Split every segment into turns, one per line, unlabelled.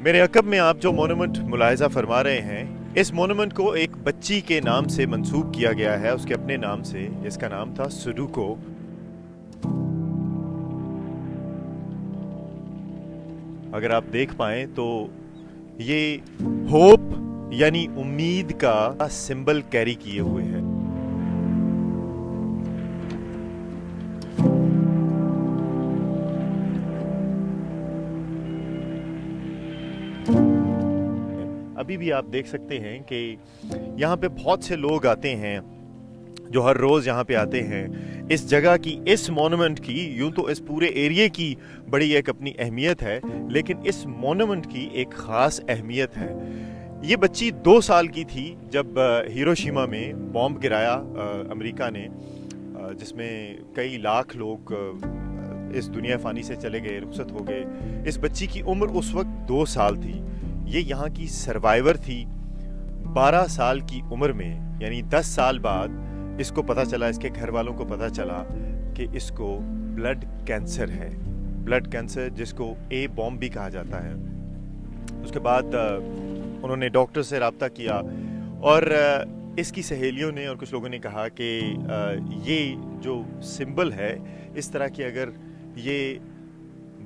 मेरे अकब में आप जो मोनूमेंट मुलाहिजा फरमा रहे हैं, इस मोनूमेंट को एक बच्ची के नाम से मंसूब किया गया है, उसके अपने नाम से। इसका नाम था सुडोको। अगर आप देख पाएं तो ये होप यानी उम्मीद का सिंबल कैरी किए हुए है। अभी भी आप देख सकते हैं कि यहाँ पे बहुत से लोग आते हैं जो हर रोज़ यहाँ पे आते हैं। इस जगह की, इस मॉन्यूमेंट की, यूं तो इस पूरे एरिया की बड़ी एक अपनी अहमियत है, लेकिन इस मॉन्यूमेंट की एक ख़ास अहमियत है। ये बच्ची 2 साल की थी जब हिरोशिमा में बॉम्ब गिराया अमेरिका ने, जिसमें कई लाख लोग इस दुनिया फ़ानी से चले गए, रुखसत हो गए। इस बच्ची की उम्र उस वक्त 2 साल थी। ये यहाँ की सर्वाइवर थी। 12 साल की उम्र में, यानी 10 साल बाद इसको पता चला, इसके घर वालों को पता चला कि इसको ब्लड कैंसर है। ब्लड कैंसर जिसको ए बॉम्ब भी कहा जाता है। उसके बाद उन्होंने डॉक्टर से रब्ता किया और इसकी सहेलियों ने और कुछ लोगों ने कहा कि ये जो सिंबल है, इस तरह की अगर ये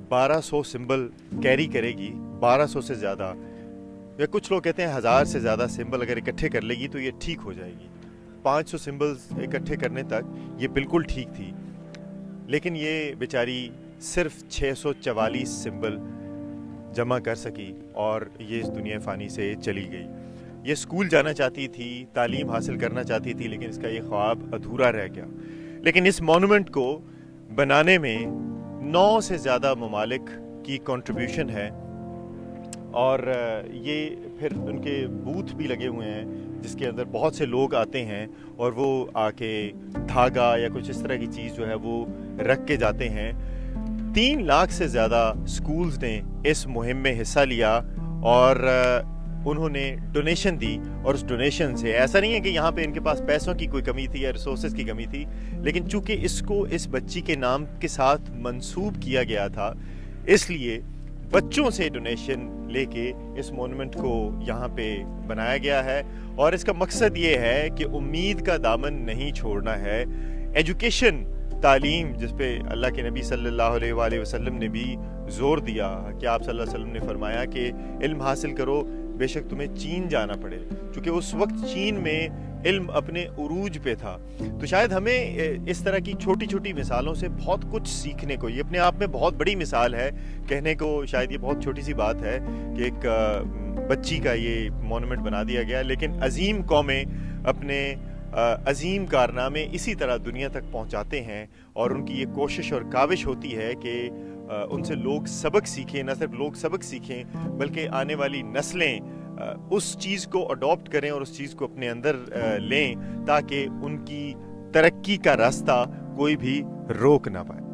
1200 सिंबल कैरी करेगी, 1200 से ज़्यादा, या कुछ लोग कहते हैं 1000 से ज़्यादा सिंबल अगर इकट्ठे कर लेगी तो ये ठीक हो जाएगी। 500 सिंबल्स इकट्ठे करने तक ये बिल्कुल ठीक थी, लेकिन ये बेचारी सिर्फ 644 सिंबल जमा कर सकी और ये इस दुनिया फ़ानी से चली गई। ये स्कूल जाना चाहती थी, तालीम हासिल करना चाहती थी, लेकिन इसका ये ख्वाब अधूरा रह गया। लेकिन इस मॉन्यूमेंट को बनाने में 9 से ज़्यादा ममालिक की कंट्रीब्यूशन है और ये फिर उनके बूथ भी लगे हुए हैं जिसके अंदर बहुत से लोग आते हैं और वो आके धागा या कुछ इस तरह की चीज़ जो है वो रख के जाते हैं। 3 लाख से ज़्यादा स्कूल्स ने इस मुहिम में हिस्सा लिया और उन्होंने डोनेशन दी, और उस डोनेशन से ऐसा नहीं है कि यहाँ पे इनके पास पैसों की कोई कमी थी या रिसोर्सेज की कमी थी, लेकिन चूंकि इसको इस बच्ची के नाम के साथ मंसूब किया गया था, इसलिए बच्चों से डोनेशन लेके इस मॉन्यूमेंट को यहाँ पे बनाया गया है। और इसका मकसद ये है कि उम्मीद का दामन नहीं छोड़ना है। एजुकेशन, तालीम, जिस पे अल्लाह के नबी सल्लल्लाहु अलैहि वसल्लम ने भी जोर दिया कि आप सल्लल्लाहु अलैहि वसल्लम ने फरमाया कि इल्म हासिल करो, बेशक तुम्हें चीन जाना पड़े, क्योंकि उस वक्त चीन में इल्म अपने उरूज पे था। तो शायद हमें इस तरह की छोटी छोटी मिसालों से बहुत कुछ सीखने को, ये अपने आप में बहुत बड़ी मिसाल है। कहने को शायद ये बहुत छोटी सी बात है कि एक बच्ची का ये मॉन्यूमेंट बना दिया गया, लेकिन अजीम कौमें अपने अजीम कारनामे इसी तरह दुनिया तक पहुंचाते हैं और उनकी ये कोशिश और काविश होती है कि उनसे लोग सबक सीखें। न सिर्फ लोग सबक सीखें बल्कि आने वाली नस्लें उस चीज़ को अडॉप्ट करें और उस चीज़ को अपने अंदर लें, ताकि उनकी तरक्की का रास्ता कोई भी रोक ना पाए।